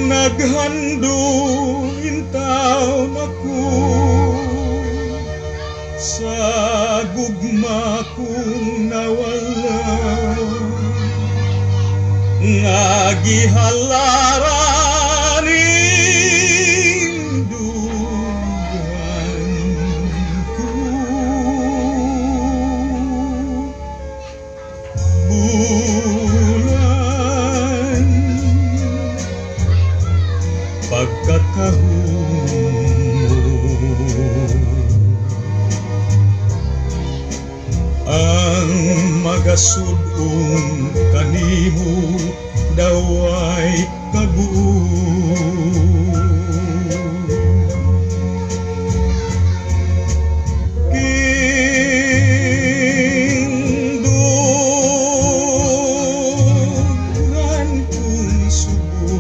Naghandong intaw ako sa gugma kong nawala, nga gihalaran indugan ko. Bulan pagkatahon mo, ang magasudong kanimo daw ay kabuo. Kindugan kong subo,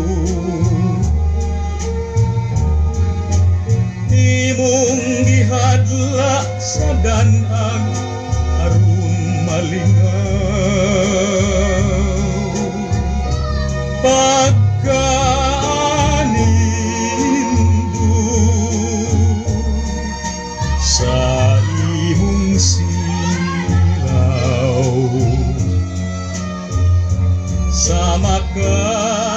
imong gihadla sa danag aron malingaw. Pagkanindo sa imong silaw, sama ka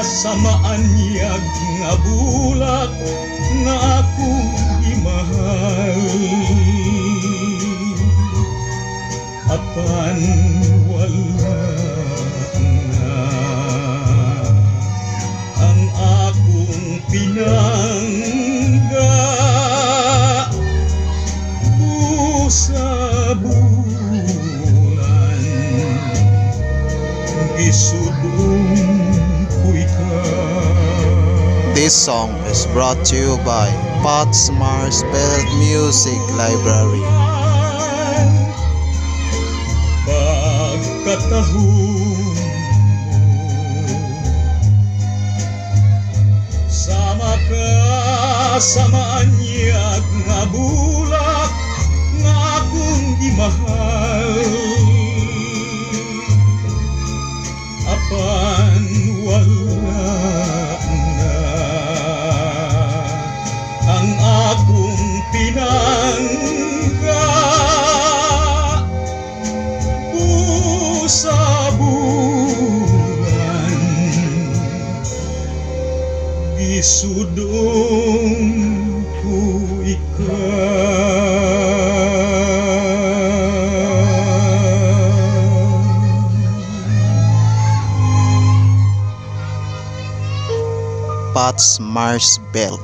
sa maanyag nga bulak nga akong imahal. Apan wala na ang akong pinangga, busa bulan gisudong ko ikaw. This song is brought to you by Pat's Marsbell Music Library. Pagkatahon mo, sama ka sa maanyag nga bulak nga akong imahal. Apan wala na ang akong pinangga, sa bulan gisudong ko ikaw. Pat's Marsbell.